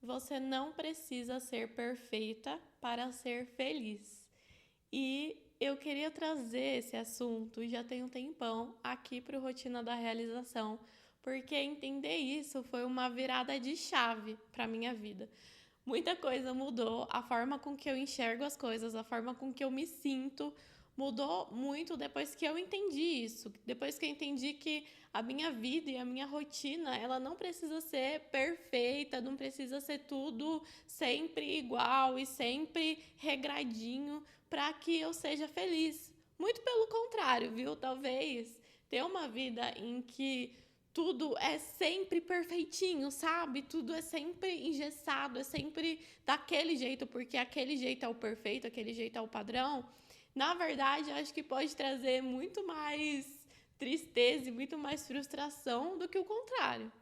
Você não precisa ser perfeita para ser feliz. E eu queria trazer esse assunto, já tem um tempão, aqui para o Rotina da Realização, porque entender isso foi uma virada de chave para minha vida. Muita coisa mudou, a forma com que eu enxergo as coisas, a forma com que eu me sinto mudou muito depois que eu entendi isso. Depois que eu entendi que a minha vida e a minha rotina, ela não precisa ser perfeita, não precisa ser tudo sempre igual e sempre regradinho para que eu seja feliz. Muito pelo contrário, viu? Talvez ter uma vida em que tudo é sempre perfeitinho, sabe? Tudo é sempre engessado, é sempre daquele jeito, porque aquele jeito é o perfeito, aquele jeito é o padrão. Na verdade, eu acho que pode trazer muito mais tristeza e muito mais frustração do que o contrário.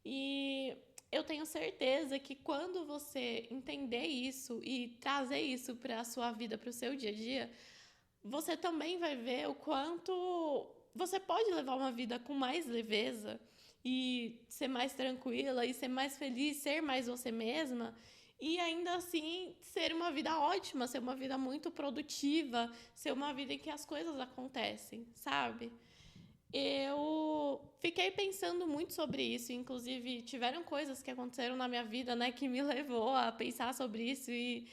E eu tenho certeza que quando você entender isso e trazer isso para a sua vida, para o seu dia a dia, você também vai ver o quanto você pode levar uma vida com mais leveza e ser mais tranquila e ser mais feliz, ser mais você mesma e ainda assim ser uma vida ótima, ser uma vida muito produtiva, ser uma vida em que as coisas acontecem, sabe? Eu fiquei pensando muito sobre isso, inclusive tiveram coisas que aconteceram na minha vida, né, que me levou a pensar sobre isso e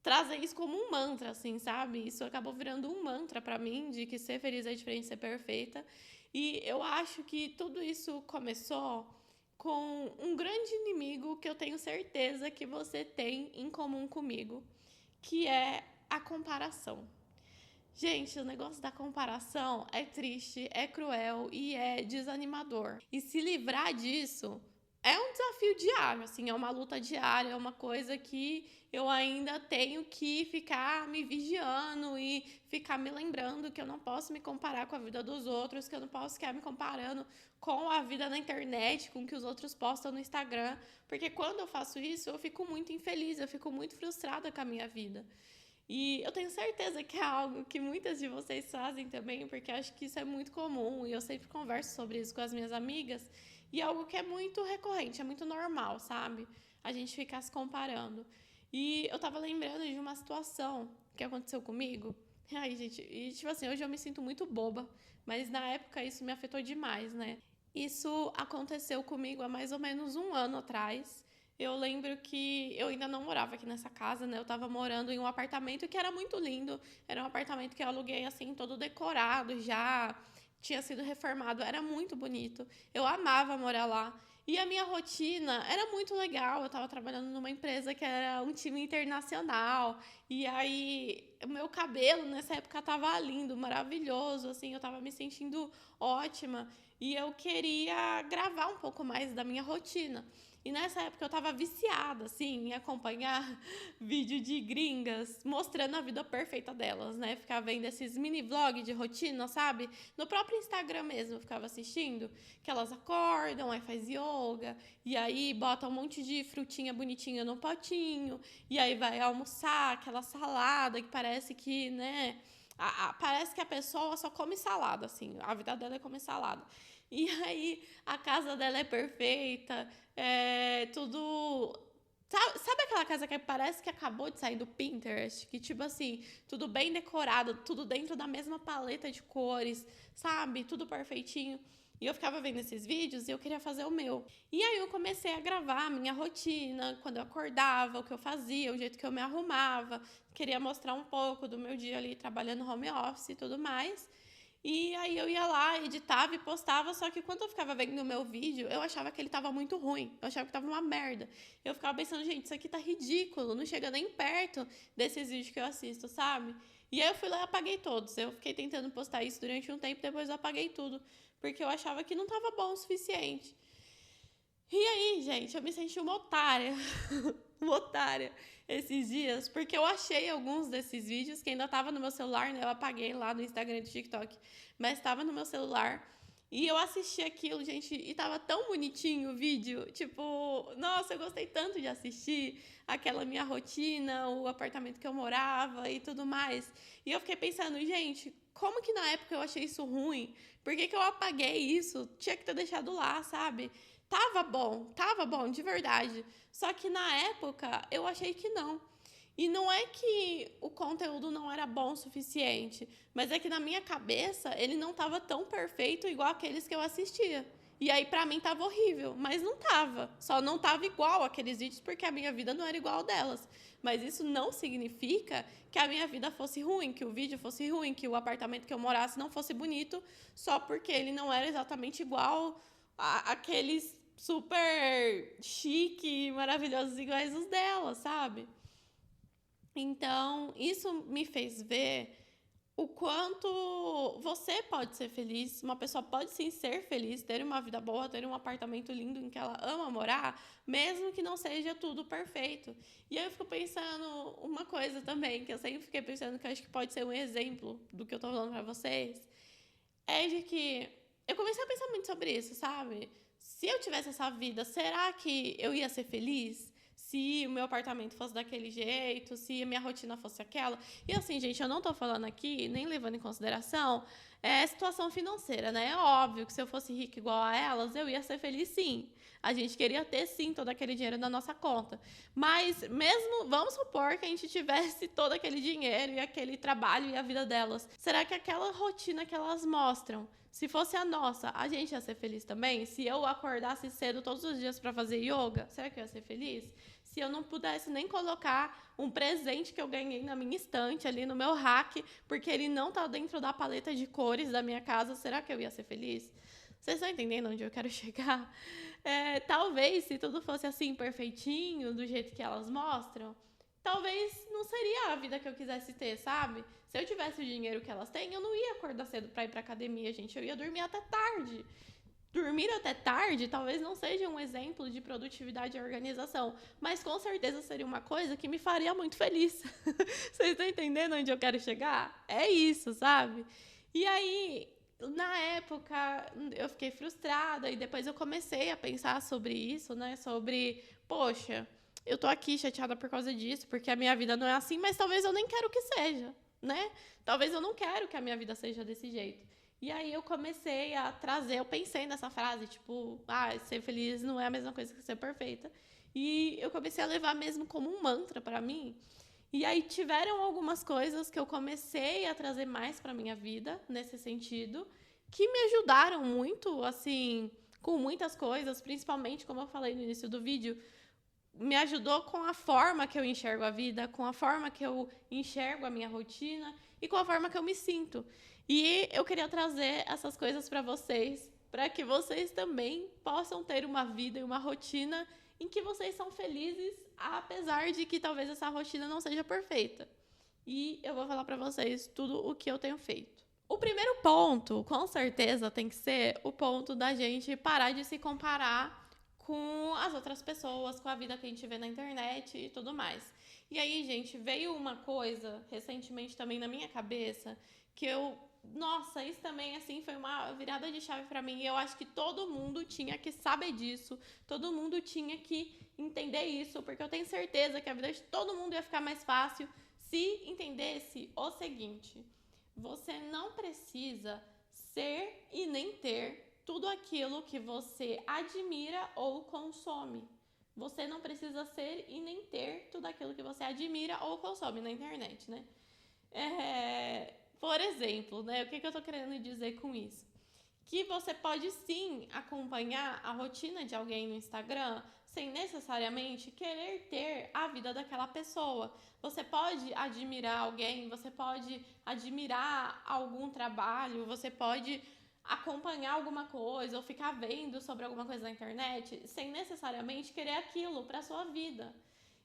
trazer isso como um mantra, assim, sabe? Isso acabou virando um mantra pra mim, de que ser feliz é diferente de ser perfeita. E eu acho que tudo isso começou com um grande inimigo que eu tenho certeza que você tem em comum comigo, que é a comparação. Gente, o negócio da comparação é triste, é cruel e é desanimador. E se livrar disso é um desafio diário, assim, é uma luta diária, é uma coisa que eu ainda tenho que ficar me vigiando e ficar me lembrando que eu não posso me comparar com a vida dos outros, que eu não posso ficar me comparando com a vida na internet, com o que os outros postam no Instagram, porque quando eu faço isso, eu fico muito infeliz, eu fico muito frustrada com a minha vida. E eu tenho certeza que é algo que muitas de vocês fazem também, porque acho que isso é muito comum e eu sempre converso sobre isso com as minhas amigas. E é algo que é muito recorrente, é muito normal, sabe? A gente ficar se comparando. E eu tava lembrando de uma situação que aconteceu comigo. Ai, gente, e tipo assim, hoje eu me sinto muito boba, mas na época isso me afetou demais, né? Isso aconteceu comigo há mais ou menos um ano atrás. Eu lembro que eu ainda não morava aqui nessa casa, né? Eu tava morando em um apartamento que era muito lindo. Era um apartamento que eu aluguei, assim, todo decorado já. Tinha sido reformado, era muito bonito. Eu amava morar lá. E a minha rotina era muito legal. Eu estava trabalhando numa empresa que era um time internacional. E aí, o meu cabelo nessa época estava lindo, maravilhoso. Assim, eu estava me sentindo ótima. E eu queria gravar um pouco mais da minha rotina. E nessa época eu tava viciada, assim, em acompanhar vídeo de gringas mostrando a vida perfeita delas, né? Ficar vendo esses mini vlogs de rotina, sabe? No próprio Instagram mesmo eu ficava assistindo, que elas acordam, aí faz yoga, e aí bota um monte de frutinha bonitinha no potinho, e aí vai almoçar aquela salada que parece que, né? Parece que a pessoa só come salada, assim, a vida dela é comer salada. E aí a casa dela é perfeita, é tudo. Sabe aquela casa que parece que acabou de sair do Pinterest? Que, tipo assim, tudo bem decorado, tudo dentro da mesma paleta de cores, sabe? Tudo perfeitinho. E eu ficava vendo esses vídeos e eu queria fazer o meu. E aí eu comecei a gravar a minha rotina, quando eu acordava, o que eu fazia, o jeito que eu me arrumava. Queria mostrar um pouco do meu dia ali trabalhando home office e tudo mais. E aí eu ia lá, editava e postava, só que quando eu ficava vendo o meu vídeo, eu achava que ele tava muito ruim, eu achava que tava uma merda. Eu ficava pensando, gente, isso aqui tá ridículo, não chega nem perto desses vídeos que eu assisto, sabe? E aí eu fui lá e apaguei todos. Eu fiquei tentando postar isso durante um tempo, depois eu apaguei tudo, porque eu achava que não tava bom o suficiente. E aí, gente, eu me senti uma otária, uma otária esses dias, porque eu achei alguns desses vídeos que ainda estavam no meu celular, né? Eu apaguei lá no Instagram e do TikTok, mas estava no meu celular. E eu assisti aquilo, gente, e tava tão bonitinho o vídeo. Tipo, nossa, eu gostei tanto de assistir aquela minha rotina, o apartamento que eu morava e tudo mais. E eu fiquei pensando, gente, como que na época eu achei isso ruim? Por que que eu apaguei isso? Tinha que ter deixado lá, sabe? Tava bom, de verdade. Só que na época eu achei que não. E não é que o conteúdo não era bom o suficiente, mas é que na minha cabeça ele não tava tão perfeito igual aqueles que eu assistia. E aí pra mim tava horrível, mas não tava. Só não tava igual aqueles vídeos porque a minha vida não era igual ao delas. Mas isso não significa que a minha vida fosse ruim, que o vídeo fosse ruim, que o apartamento que eu morasse não fosse bonito, só porque ele não era exatamente igual àqueles super chique, maravilhosos iguais os dela, sabe? Então, isso me fez ver o quanto você pode ser feliz, uma pessoa pode sim ser feliz, ter uma vida boa, ter um apartamento lindo em que ela ama morar, mesmo que não seja tudo perfeito. E aí eu fico pensando uma coisa também, que eu sempre fiquei pensando que eu acho que pode ser um exemplo do que eu tô falando pra vocês, é de que eu comecei a pensar muito sobre isso, sabe? Se eu tivesse essa vida, será que eu ia ser feliz? Se o meu apartamento fosse daquele jeito, se a minha rotina fosse aquela. E assim, gente, eu não tô falando aqui, nem levando em consideração, situação financeira, né? É óbvio que se eu fosse rica igual a elas, eu ia ser feliz sim. A gente queria ter sim todo aquele dinheiro na nossa conta. Mas mesmo, vamos supor que a gente tivesse todo aquele dinheiro e aquele trabalho e a vida delas. Será que aquela rotina que elas mostram, se fosse a nossa, a gente ia ser feliz também? Se eu acordasse cedo todos os dias para fazer yoga, será que eu ia ser feliz? Se eu não pudesse nem colocar um presente que eu ganhei na minha estante ali no meu rack, porque ele não tá dentro da paleta de cores da minha casa, será que eu ia ser feliz? Vocês estão entendendo onde eu quero chegar? Talvez, se tudo fosse assim, perfeitinho, do jeito que elas mostram, talvez não seria a vida que eu quisesse ter, sabe? Se eu tivesse o dinheiro que elas têm, eu não ia acordar cedo pra ir pra academia, gente. Eu ia dormir até tarde. Dormir até tarde talvez não seja um exemplo de produtividade e organização, mas com certeza seria uma coisa que me faria muito feliz. Vocês estão entendendo onde eu quero chegar? É isso, sabe? E aí, na época, eu fiquei frustrada e depois eu comecei a pensar sobre isso, né? Sobre, poxa, eu tô aqui chateada por causa disso, porque a minha vida não é assim, mas talvez eu nem quero que seja, né? Talvez eu não quero que a minha vida seja desse jeito. E aí eu comecei a trazer, eu pensei nessa frase, tipo, ser feliz não é a mesma coisa que ser perfeita. E eu comecei a levar mesmo como um mantra pra mim. E aí tiveram algumas coisas que eu comecei a trazer mais pra minha vida, nesse sentido, que me ajudaram muito, assim, com muitas coisas, principalmente, como eu falei no início do vídeo, me ajudou com a forma que eu enxergo a vida, com a forma que eu enxergo a minha rotina e com a forma que eu me sinto. E eu queria trazer essas coisas para vocês, para que vocês também possam ter uma vida e uma rotina em que vocês são felizes, apesar de que talvez essa rotina não seja perfeita. E eu vou falar para vocês tudo o que eu tenho feito. O primeiro ponto, com certeza, tem que ser o ponto da gente parar de se comparar com as outras pessoas, com a vida que a gente vê na internet e tudo mais. E aí, gente, veio uma coisa recentemente também na minha cabeça que nossa, isso também assim foi uma virada de chave pra mim. E eu acho que todo mundo tinha que saber disso, todo mundo tinha que entender isso, porque eu tenho certeza que a vida de todo mundo ia ficar mais fácil se entendesse o seguinte: você não precisa ser e nem ter tudo aquilo que você admira ou consome. Você não precisa ser e nem ter tudo aquilo que você admira ou consome na internet, né? Por exemplo, né? O que eu tô querendo dizer com isso? Que você pode sim acompanhar a rotina de alguém no Instagram sem necessariamente querer ter a vida daquela pessoa. Você pode admirar alguém, você pode admirar algum trabalho, você pode acompanhar alguma coisa ou ficar vendo sobre alguma coisa na internet sem necessariamente querer aquilo para sua vida.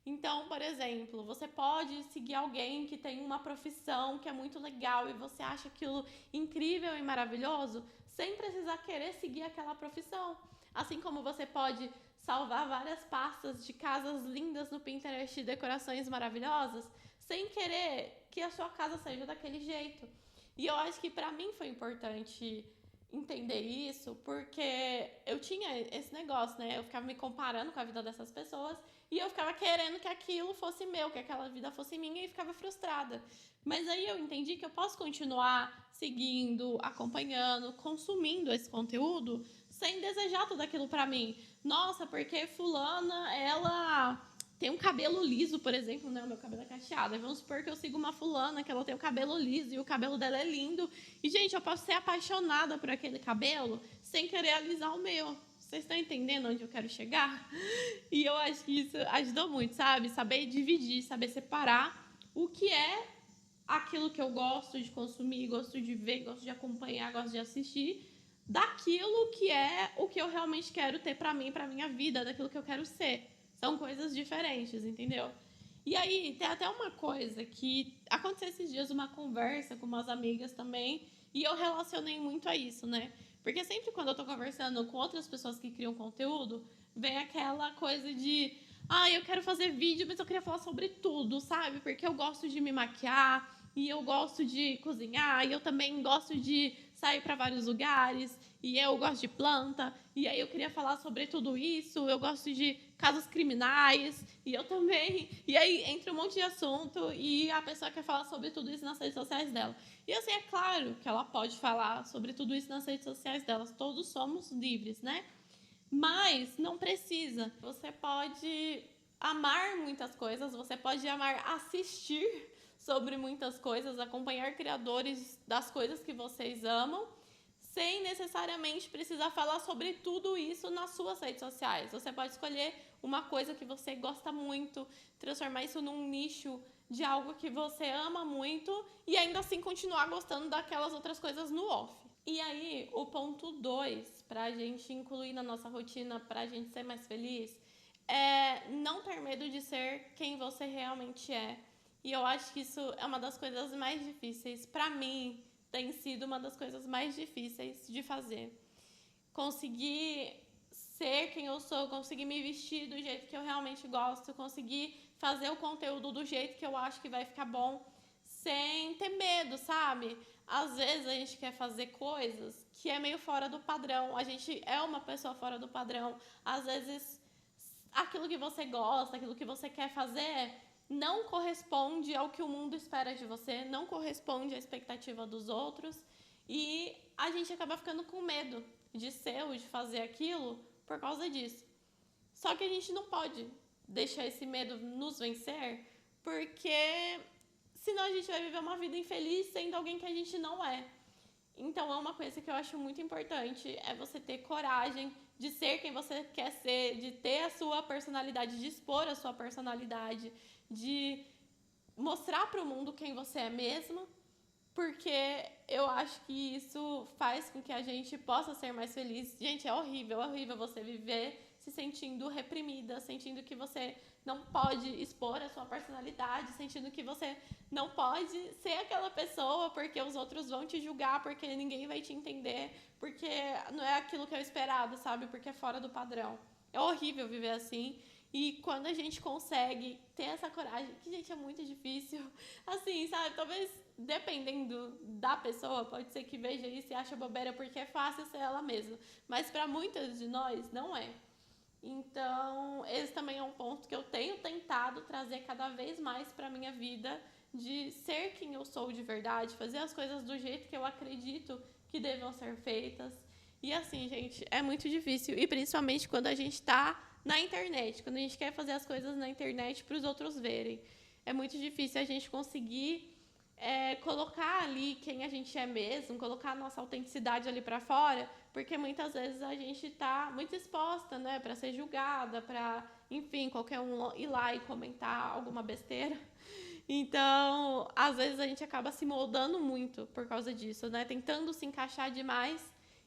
Então, por exemplo, você pode seguir alguém que tem uma profissão que é muito legal e você acha aquilo incrível e maravilhoso, sem precisar querer seguir aquela profissão. Assim como você pode salvar várias pastas de casas lindas no Pinterest de decorações maravilhosas, sem querer que a sua casa seja daquele jeito. E eu acho que pra mim foi importante entender isso, porque eu tinha esse negócio, né? Eu ficava me comparando com a vida dessas pessoas e eu ficava querendo que aquilo fosse meu, que aquela vida fosse minha e ficava frustrada. Mas aí eu entendi que eu posso continuar seguindo, acompanhando, consumindo esse conteúdo sem desejar tudo aquilo pra mim. Nossa, porque fulana, ela tem um cabelo liso, por exemplo, né? O meu cabelo é cacheado. Vamos supor que eu sigo uma fulana que ela tem o cabelo liso e o cabelo dela é lindo. E, gente, eu posso ser apaixonada por aquele cabelo sem querer alisar o meu. Vocês estão entendendo onde eu quero chegar? E eu acho que isso ajudou muito, sabe? Saber dividir, saber separar o que é aquilo que eu gosto de consumir, gosto de ver, gosto de acompanhar, gosto de assistir, daquilo que é o que eu realmente quero ter pra mim, pra minha vida, daquilo que eu quero ser. São coisas diferentes, entendeu? E aí, tem até uma coisa que aconteceu esses dias, uma conversa com umas amigas também, e eu relacionei muito a isso, né? Porque sempre quando eu tô conversando com outras pessoas que criam conteúdo, vem aquela coisa de eu quero fazer vídeo, mas eu queria falar sobre tudo, sabe? Porque eu gosto de me maquiar, e eu gosto de cozinhar, e eu também gosto de sair para vários lugares, e eu gosto de planta, e aí eu queria falar sobre tudo isso, eu gosto de casos criminais, e eu também. E aí entra um monte de assunto, e a pessoa quer falar sobre tudo isso nas redes sociais dela. E assim, é claro que ela pode falar sobre tudo isso nas redes sociais delas, todos somos livres, né? Mas não precisa. Você pode amar muitas coisas, você pode amar assistir sobre muitas coisas, acompanhar criadores das coisas que vocês amam, sem necessariamente precisar falar sobre tudo isso nas suas redes sociais. Você pode escolher uma coisa que você gosta muito, transformar isso num nicho de algo que você ama muito e ainda assim continuar gostando daquelas outras coisas no off. E aí, o ponto 2, para a gente incluir na nossa rotina, para a gente ser mais feliz, é não ter medo de ser quem você realmente é. E eu acho que isso é uma das coisas mais difíceis. Para mim, tem sido uma das coisas mais difíceis de fazer. Conseguir ser quem eu sou, conseguir me vestir do jeito que eu realmente gosto, conseguir fazer o conteúdo do jeito que eu acho que vai ficar bom, sem ter medo, sabe? Às vezes a gente quer fazer coisas que é meio fora do padrão, a gente é uma pessoa fora do padrão, às vezes aquilo que você gosta, aquilo que você quer fazer não corresponde ao que o mundo espera de você, não corresponde à expectativa dos outros e a gente acaba ficando com medo de ser ou de fazer aquilo por causa disso. Só que a gente não pode deixar esse medo nos vencer, porque senão a gente vai viver uma vida infeliz sendo alguém que a gente não é. Então é uma coisa que eu acho muito importante, é você ter coragem de ser quem você quer ser, de ter a sua personalidade, de expor a sua personalidade, de mostrar para o mundo quem você é mesmo, porque eu acho que isso faz com que a gente possa ser mais feliz. Gente, é horrível você viver se sentindo reprimida, sentindo que você não pode expor a sua personalidade, sentindo que você não pode ser aquela pessoa porque os outros vão te julgar, porque ninguém vai te entender, porque não é aquilo que eu esperava, sabe? Porque é fora do padrão. É horrível viver assim. E quando a gente consegue ter essa coragem, que, gente, é muito difícil, assim, sabe? Talvez, dependendo da pessoa, pode ser que veja isso e ache bobeira porque é fácil ser ela mesma. Mas para muitas de nós, não é. Então, esse também é um ponto que eu tenho tentado trazer cada vez mais para minha vida, de ser quem eu sou de verdade, fazer as coisas do jeito que eu acredito que devam ser feitas. E assim, gente, é muito difícil. E principalmente quando a gente está na internet, quando a gente quer fazer as coisas na internet para os outros verem. É muito difícil a gente conseguir colocar ali quem a gente é mesmo, colocar a nossa autenticidade ali para fora, porque muitas vezes a gente está muito exposta, né, para ser julgada, para, enfim, qualquer um ir lá e comentar alguma besteira. Então, às vezes a gente acaba se moldando muito por causa disso, né, tentando se encaixar demais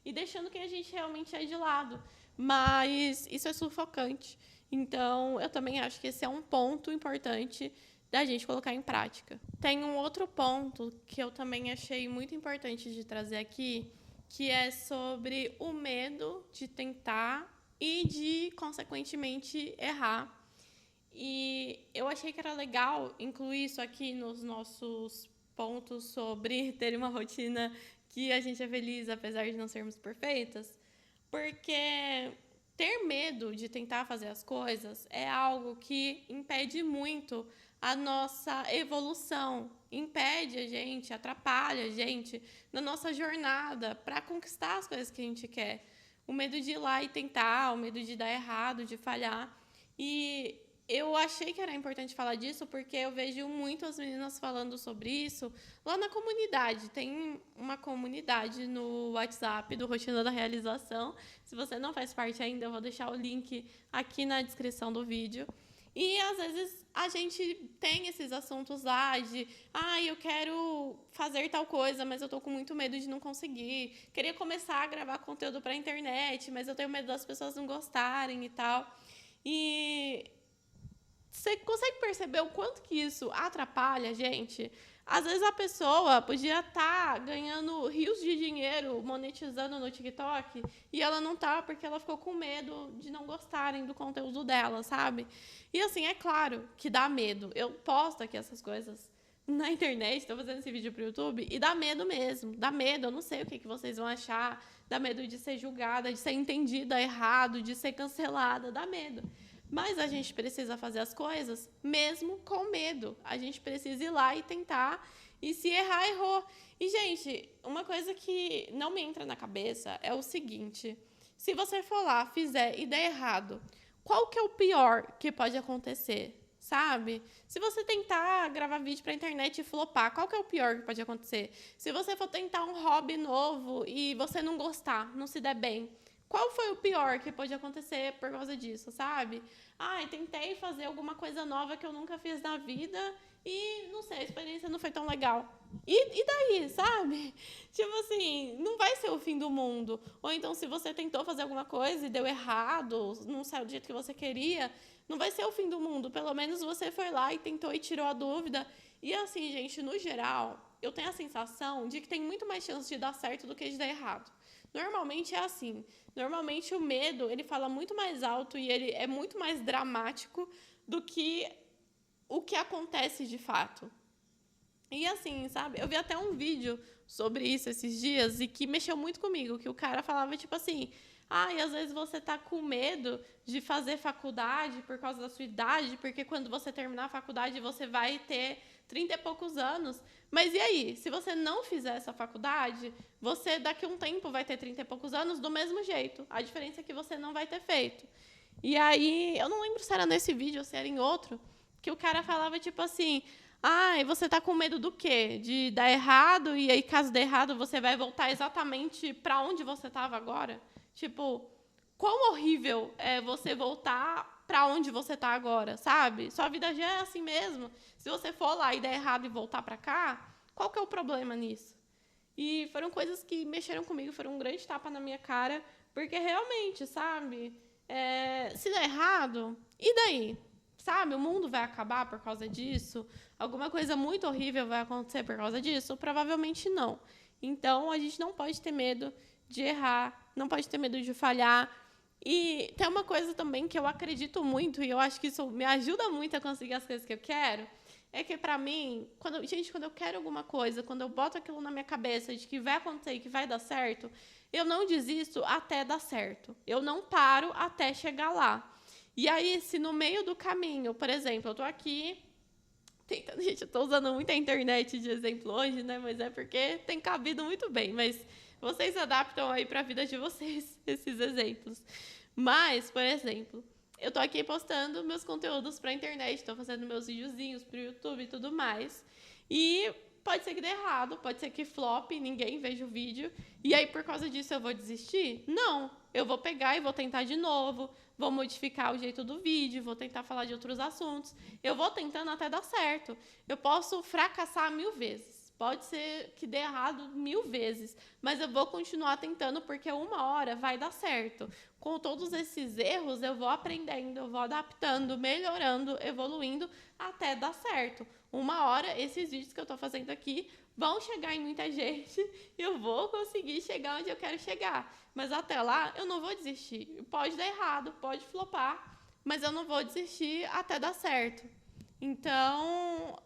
e deixando quem a gente realmente é de lado. Mas isso é sufocante. Então, eu também acho que esse é um ponto importante da gente colocar em prática. Tem um outro ponto que eu também achei muito importante de trazer aqui, que é sobre o medo de tentar e de, consequentemente, errar. E eu achei que era legal incluir isso aqui nos nossos pontos sobre ter uma rotina que a gente é feliz, apesar de não sermos perfeitas, porque ter medo de tentar fazer as coisas é algo que impede muito a nossa evolução, impede a gente, atrapalha a gente na nossa jornada para conquistar as coisas que a gente quer. O medo de ir lá e tentar, o medo de dar errado, de falhar. E eu achei que era importante falar disso porque eu vejo muitas meninas falando sobre isso lá na comunidade. Tem uma comunidade no WhatsApp do Rotina da Realização. Se você não faz parte ainda, eu vou deixar o link aqui na descrição do vídeo. E, às vezes, a gente tem esses assuntos lá de eu quero fazer tal coisa, mas eu tô com muito medo de não conseguir. Queria começar a gravar conteúdo pra internet, mas eu tenho medo das pessoas não gostarem e tal. E você consegue perceber o quanto que isso atrapalha a gente? Às vezes a pessoa podia estar ganhando rios de dinheiro monetizando no TikTok e ela não tá porque ela ficou com medo de não gostarem do conteúdo dela, sabe? E assim, é claro que dá medo. Eu posto aqui essas coisas na internet, estou fazendo esse vídeo pro YouTube e dá medo mesmo. Dá medo, eu não sei o que vocês vão achar. Dá medo de ser julgada, de ser entendida errado, de ser cancelada, dá medo. Mas a gente precisa fazer as coisas mesmo com medo. A gente precisa ir lá e tentar. E se errar, errou. E, gente, uma coisa que não me entra na cabeça é o seguinte. Se você for lá, fizer e der errado, qual que é o pior que pode acontecer? Sabe? Se você tentar gravar vídeo pra internet e flopar, qual que é o pior que pode acontecer? Se você for tentar um hobby novo e você não gostar, não se der bem, qual foi o pior que pode acontecer por causa disso, sabe? Tentei fazer alguma coisa nova que eu nunca fiz na vida e, não sei, a experiência não foi tão legal. E daí, sabe? Tipo assim, não vai ser o fim do mundo. Ou então, se você tentou fazer alguma coisa e deu errado, não saiu do jeito que você queria, não vai ser o fim do mundo. Pelo menos você foi lá e tentou e tirou a dúvida. E assim, gente, no geral, eu tenho a sensação de que tem muito mais chance de dar certo do que de dar errado. Normalmente é assim. Normalmente o medo, ele fala muito mais alto e ele é muito mais dramático do que o que acontece de fato. E assim, sabe? Eu vi até um vídeo sobre isso esses dias e que mexeu muito comigo, que o cara falava tipo assim: e às vezes você tá com medo de fazer faculdade por causa da sua idade, porque quando você terminar a faculdade você vai ter 30 e poucos anos. Mas e aí? Se você não fizer essa faculdade, você daqui a um tempo vai ter 30 e poucos anos do mesmo jeito. A diferença é que você não vai ter feito. E aí, eu não lembro se era nesse vídeo ou se era em outro, que o cara falava tipo assim: e você tá com medo do quê? De dar errado e aí, caso der errado, você vai voltar exatamente para onde você estava agora? Tipo, quão horrível é você voltar para onde você tá agora, sabe? Sua vida já é assim mesmo. Se você for lá e der errado e voltar para cá, qual que é o problema nisso? E foram coisas que mexeram comigo, foram um grande tapa na minha cara, porque realmente, sabe? Se der errado, e daí? Sabe? O mundo vai acabar por causa disso? Alguma coisa muito horrível vai acontecer por causa disso? Provavelmente não. Então, a gente não pode ter medo de errar, não pode ter medo de falhar. E tem uma coisa também que eu acredito muito, e eu acho que isso me ajuda muito a conseguir as coisas que eu quero, é que pra mim, quando eu quero alguma coisa, quando eu boto aquilo na minha cabeça de que vai acontecer e que vai dar certo, eu não desisto até dar certo. Eu não paro até chegar lá. E aí, se no meio do caminho, por exemplo, eu tô aqui tentando, gente, eu tô usando muito a internet de exemplo hoje, né? Mas é porque tem cabido muito bem, mas vocês se adaptam aí para a vida de vocês, esses exemplos. Mas, por exemplo, eu tô aqui postando meus conteúdos para a internet, tô fazendo meus videozinhos pro YouTube e tudo mais. E pode ser que dê errado, pode ser que flop, ninguém veja o vídeo. E aí, por causa disso, eu vou desistir? Não. Eu vou pegar e vou tentar de novo, vou modificar o jeito do vídeo, vou tentar falar de outros assuntos. Eu vou tentando até dar certo. Eu posso fracassar 1000 vezes. Pode ser que dê errado 1000 vezes, mas eu vou continuar tentando porque uma hora vai dar certo. Com todos esses erros, eu vou aprendendo, eu vou adaptando, melhorando, evoluindo até dar certo. Uma hora, esses vídeos que eu tô fazendo aqui vão chegar em muita gente e eu vou conseguir chegar onde eu quero chegar. Mas até lá, eu não vou desistir. Pode dar errado, pode flopar, mas eu não vou desistir até dar certo. Então,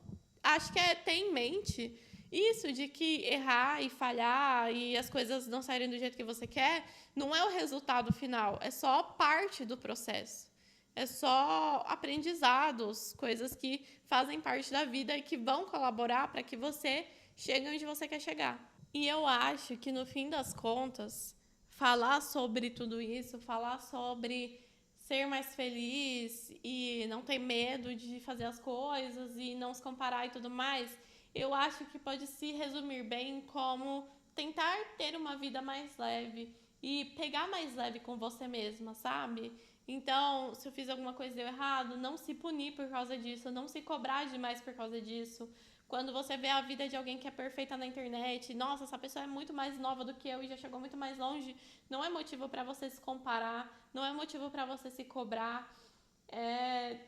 acho que é ter em mente isso de que errar e falhar e as coisas não saírem do jeito que você quer não é o resultado final, é só parte do processo. É só aprendizados, coisas que fazem parte da vida e que vão colaborar para que você chegue onde você quer chegar. E eu acho que, no fim das contas, falar sobre tudo isso, falar sobre ser mais feliz e não ter medo de fazer as coisas e não se comparar e tudo mais, eu acho que pode se resumir bem como tentar ter uma vida mais leve e pegar mais leve com você mesma, sabe? Então, se eu fiz alguma coisa deu errado, não se punir por causa disso, não se cobrar demais por causa disso. Quando você vê a vida de alguém que é perfeita na internet, nossa, essa pessoa é muito mais nova do que eu e já chegou muito mais longe, não é motivo para você se comparar, não é motivo para você se cobrar.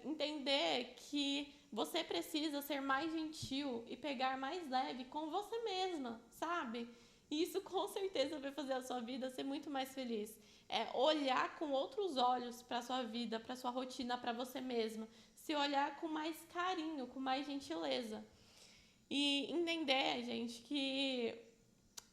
Entender que você precisa ser mais gentil e pegar mais leve com você mesma, sabe? E isso com certeza vai fazer a sua vida ser muito mais feliz. É olhar com outros olhos para a sua vida, para a sua rotina, para você mesma. Se olhar com mais carinho, com mais gentileza. E entender, gente, que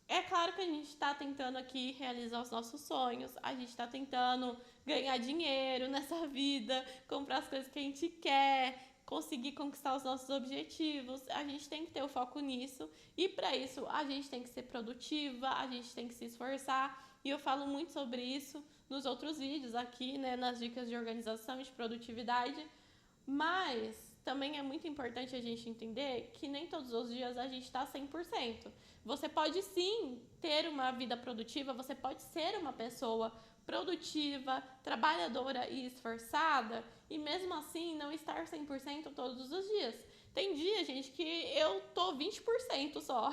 é claro que a gente está tentando aqui realizar os nossos sonhos, a gente está tentando ganhar dinheiro nessa vida, comprar as coisas que a gente quer, conseguir conquistar os nossos objetivos. A gente tem que ter o foco nisso e para isso a gente tem que ser produtiva, a gente tem que se esforçar. E eu falo muito sobre isso nos outros vídeos aqui, né, nas dicas de organização e de produtividade. Mas também é muito importante a gente entender que nem todos os dias a gente está 100%. Você pode sim ter uma vida produtiva, você pode ser uma pessoa produtiva, trabalhadora e esforçada e mesmo assim não estar 100% todos os dias. Tem dia, gente, que eu tô 20% só.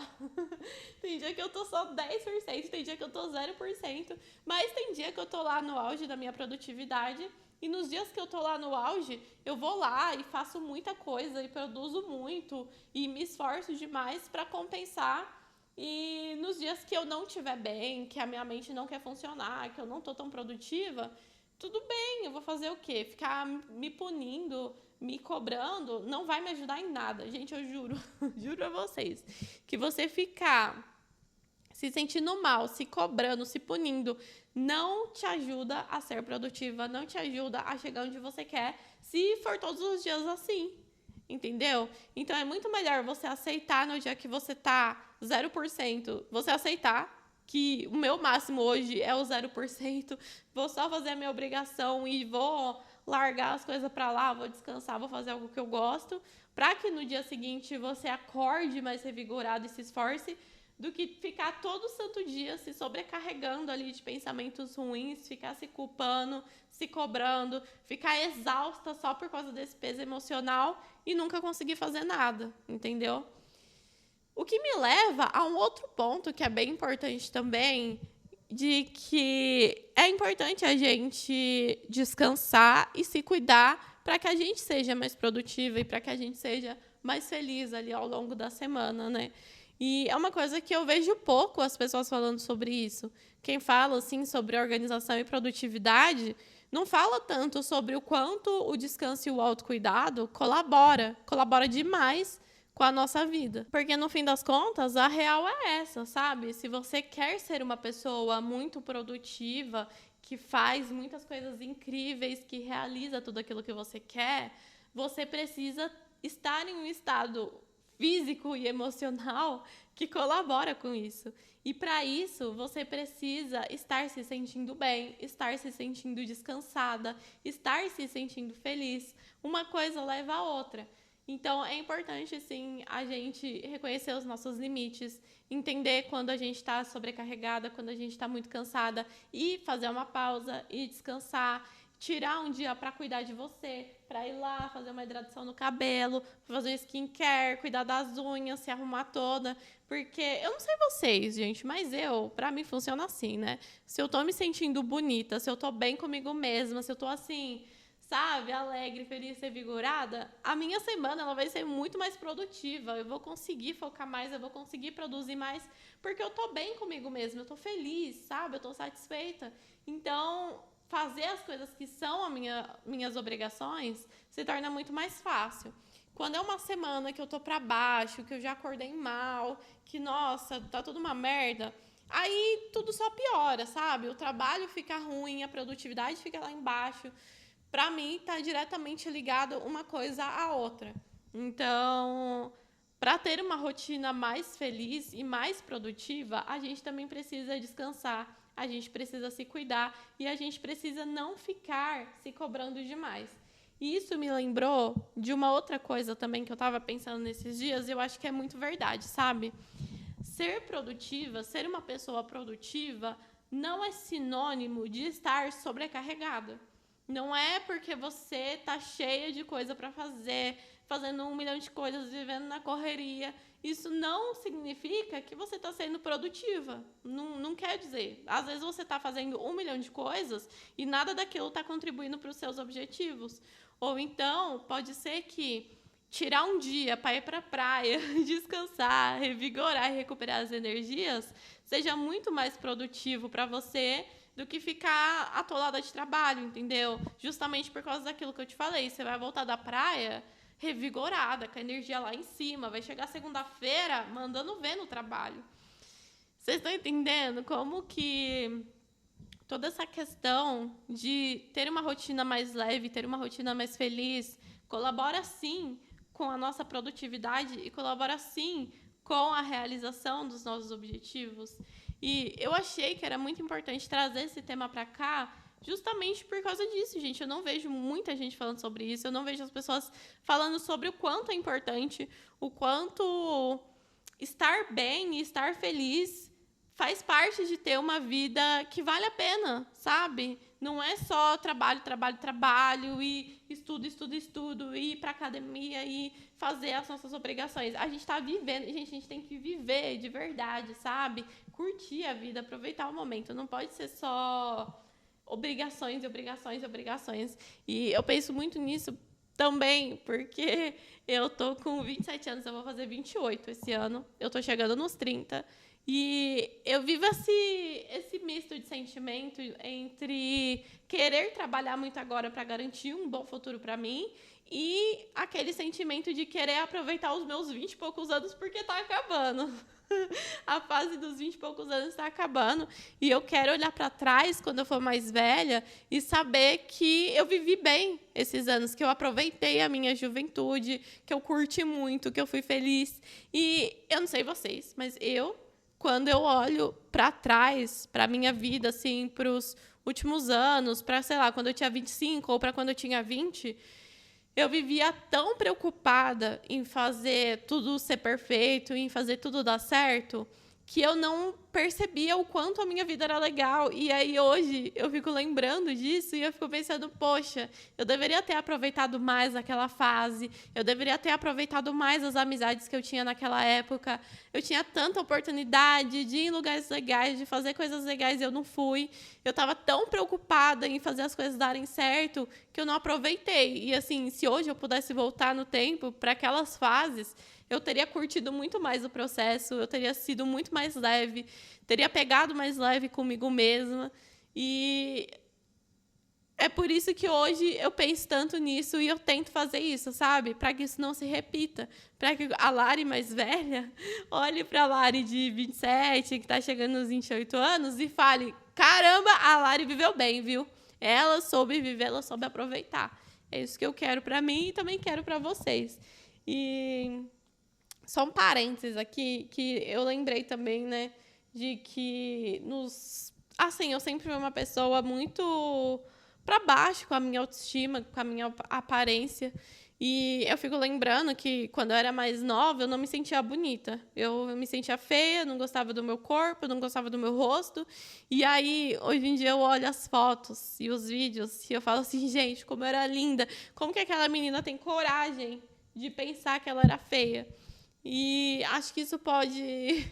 Tem dia que eu tô só 10%, tem dia que eu tô 0%, mas tem dia que eu tô lá no auge da minha produtividade. E nos dias que eu tô lá no auge, eu vou lá e faço muita coisa e produzo muito e me esforço demais para compensar. E nos dias que eu não estiver bem, que a minha mente não quer funcionar, que eu não tô tão produtiva, tudo bem, eu vou fazer o quê? Ficar me punindo, me cobrando, não vai me ajudar em nada. Gente, eu juro, juro a vocês, que você ficar se sentindo mal, se cobrando, se punindo, não te ajuda a ser produtiva, não te ajuda a chegar onde você quer, se for todos os dias assim, entendeu? Então é muito melhor você aceitar no dia que você tá 0%, você aceitar que o meu máximo hoje é o 0%, vou só fazer a minha obrigação e vou largar as coisas pra lá, vou descansar, vou fazer algo que eu gosto, pra que no dia seguinte você acorde mais revigorado e se esforce, do que ficar todo santo dia se sobrecarregando ali de pensamentos ruins, ficar se culpando, se cobrando, ficar exausta só por causa desse peso emocional e nunca conseguir fazer nada, entendeu? O que me leva a um outro ponto que é bem importante também, de que é importante a gente descansar e se cuidar para que a gente seja mais produtiva e para que a gente seja mais feliz ali ao longo da semana, né? E é uma coisa que eu vejo pouco as pessoas falando sobre isso. Quem fala assim sobre organização e produtividade não fala tanto sobre o quanto o descanso e o autocuidado colabora demais com a nossa vida. Porque no fim das contas, a real é essa, sabe? Se você quer ser uma pessoa muito produtiva, que faz muitas coisas incríveis, que realiza tudo aquilo que você quer, você precisa estar em um estado físico e emocional que colabora com isso. E para isso, você precisa estar se sentindo bem, estar se sentindo descansada, estar se sentindo feliz. Uma coisa leva a outra. Então, é importante, sim, a gente reconhecer os nossos limites, entender quando a gente está sobrecarregada, quando a gente está muito cansada, e fazer uma pausa e descansar, tirar um dia para cuidar de você, para ir lá fazer uma hidratação no cabelo, fazer um skincare, cuidar das unhas, se arrumar toda, porque eu não sei vocês, gente, mas para mim funciona assim, né? Se eu tô me sentindo bonita, se eu tô bem comigo mesma, se eu tô assim, sabe, alegre, feliz, revigorada, a minha semana ela vai ser muito mais produtiva, eu vou conseguir focar mais, eu vou conseguir produzir mais, porque eu tô bem comigo mesma, eu tô feliz, sabe, eu tô satisfeita. Então, fazer as coisas que são minhas obrigações se torna muito mais fácil. Quando é uma semana que eu tô pra baixo, que eu já acordei mal, que, nossa, tá tudo uma merda, aí tudo só piora, sabe? O trabalho fica ruim, a produtividade fica lá embaixo. Pra mim, tá diretamente ligado uma coisa à outra. Então, para ter uma rotina mais feliz e mais produtiva, a gente também precisa descansar. a gente precisa se cuidar e a gente precisa não ficar se cobrando demais. E isso me lembrou de uma outra coisa também que eu estava pensando nesses dias, e eu acho que é muito verdade, sabe? Ser produtiva, ser uma pessoa produtiva, não é sinônimo de estar sobrecarregada. Não é porque você está cheia de coisa para fazer, fazendo 1 milhão de coisas, vivendo na correria. Isso não significa que você está sendo produtiva. Não quer dizer. Às vezes você está fazendo 1 milhão de coisas e nada daquilo está contribuindo para os seus objetivos. Ou então, pode ser que tirar um dia para ir para a praia, descansar, revigorar e recuperar as energias seja muito mais produtivo para você do que ficar atolada de trabalho, entendeu? Justamente por causa daquilo que eu te falei. Você vai voltar da praia revigorada, com a energia lá em cima, vai chegar segunda-feira mandando ver no trabalho. Vocês estão entendendo como que toda essa questão de ter uma rotina mais leve, ter uma rotina mais feliz, colabora sim com a nossa produtividade e colabora sim com a realização dos nossos objetivos. E eu achei que era muito importante trazer esse tema para cá, justamente por causa disso, gente. Eu não vejo muita gente falando sobre isso, eu não vejo as pessoas falando sobre o quanto é importante, o quanto estar bem e estar feliz faz parte de ter uma vida que vale a pena, sabe? Não é só trabalho, trabalho, trabalho, e estudo, e ir para academia e fazer as nossas obrigações. A gente está vivendo, gente, a gente tem que viver de verdade, sabe? Curtir a vida, aproveitar o momento. Não pode ser só obrigações e obrigações e obrigações. E eu penso muito nisso também, porque eu tô com 27 anos, eu vou fazer 28 esse ano. Eu tô chegando nos 30. E eu vivo esse misto de sentimento entre querer trabalhar muito agora para garantir um bom futuro para mim e aquele sentimento de querer aproveitar os meus 20 e poucos anos porque tá acabando. A fase dos 20 e poucos anos está acabando e eu quero olhar para trás quando eu for mais velha e saber que eu vivi bem esses anos, que eu aproveitei a minha juventude, que eu curti muito, que eu fui feliz. E eu não sei vocês, mas quando eu olho para trás, para a minha vida, assim, para os últimos anos, para, sei lá, quando eu tinha 25 ou para quando eu tinha 20, eu vivia tão preocupada em fazer tudo ser perfeito, em fazer tudo dar certo, que eu não percebia o quanto a minha vida era legal. E aí, hoje, eu fico lembrando disso e eu fico pensando, poxa, eu deveria ter aproveitado mais aquela fase, eu deveria ter aproveitado mais as amizades que eu tinha naquela época. Eu tinha tanta oportunidade de ir em lugares legais, de fazer coisas legais e eu não fui. Eu estava tão preocupada em fazer as coisas darem certo que eu não aproveitei. E, assim, se hoje eu pudesse voltar no tempo para aquelas fases, eu teria curtido muito mais o processo, eu teria sido muito mais leve, teria pegado mais leve comigo mesma. E é por isso que hoje eu penso tanto nisso e eu tento fazer isso, sabe? Para que isso não se repita. Para que a Lari mais velha olhe para a Lari de 27, que está chegando nos 28 anos, e fale, caramba, a Lari viveu bem, viu? Ela soube viver, ela soube aproveitar. É isso que eu quero para mim e também quero para vocês. E só um parênteses aqui, que eu lembrei também, né, de que assim, eu sempre fui uma pessoa muito para baixo com a minha autoestima, com a minha aparência. E eu fico lembrando que quando eu era mais nova, eu não me sentia bonita. Eu me sentia feia, não gostava do meu corpo, não gostava do meu rosto. E aí, hoje em dia, eu olho as fotos e os vídeos e eu falo assim, gente, como eu era linda. Como que aquela menina tem coragem de pensar que ela era feia? E acho que isso pode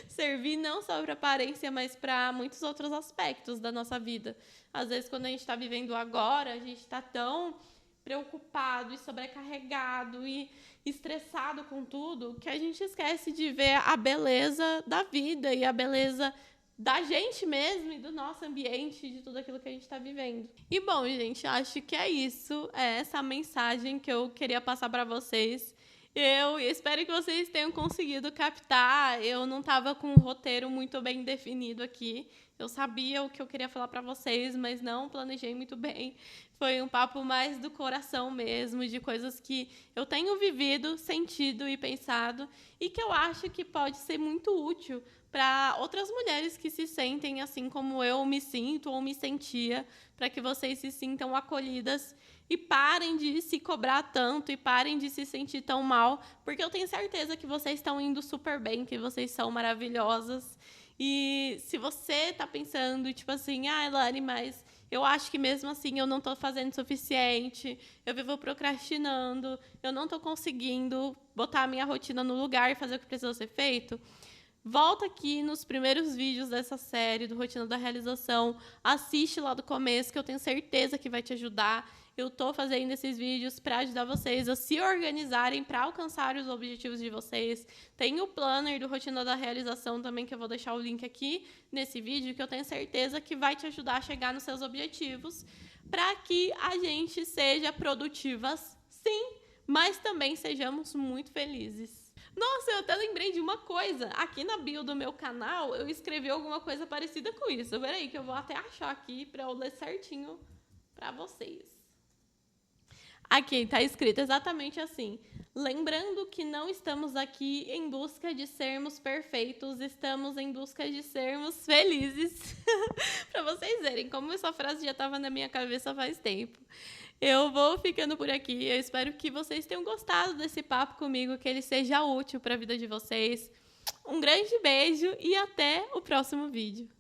servir não só para aparência, mas para muitos outros aspectos da nossa vida. Às vezes, quando a gente está vivendo agora, a gente está tão preocupado e sobrecarregado e estressado com tudo que a gente esquece de ver a beleza da vida e a beleza da gente mesmo e do nosso ambiente, de tudo aquilo que a gente está vivendo. E, bom, gente, acho que é isso. É essa a mensagem que eu queria passar para vocês. Eu espero que vocês tenham conseguido captar. Eu não estava com um roteiro muito bem definido aqui. Eu sabia o que eu queria falar para vocês, mas não planejei muito bem. Foi um papo mais do coração mesmo, de coisas que eu tenho vivido, sentido e pensado, e que eu acho que pode ser muito útil para outras mulheres que se sentem assim como eu me sinto ou me sentia, para que vocês se sintam acolhidas e parem de se cobrar tanto e parem de se sentir tão mal, porque eu tenho certeza que vocês estão indo super bem, que vocês são maravilhosas. E se você tá pensando, tipo assim, Lari, mas eu acho que mesmo assim eu não tô fazendo o suficiente, eu vivo procrastinando, eu não tô conseguindo botar a minha rotina no lugar e fazer o que precisa ser feito, volta aqui nos primeiros vídeos dessa série do Rotina da Realização, assiste lá do começo, que eu tenho certeza que vai te ajudar. Eu tô fazendo esses vídeos para ajudar vocês a se organizarem para alcançar os objetivos de vocês. Tem o planner do Rotina da Realização também, que eu vou deixar o link aqui nesse vídeo, que eu tenho certeza que vai te ajudar a chegar nos seus objetivos, para que a gente seja produtivas, sim, mas também sejamos muito felizes. Nossa, eu até lembrei de uma coisa. Aqui na bio do meu canal, eu escrevi alguma coisa parecida com isso. Peraí, que eu vou até achar aqui para eu ler certinho para vocês. Aqui tá escrito exatamente assim: lembrando que não estamos aqui em busca de sermos perfeitos, estamos em busca de sermos felizes. Para vocês verem como essa frase já estava na minha cabeça faz tempo. Eu vou ficando por aqui. Eu espero que vocês tenham gostado desse papo comigo, que ele seja útil para a vida de vocês. Um grande beijo e até o próximo vídeo.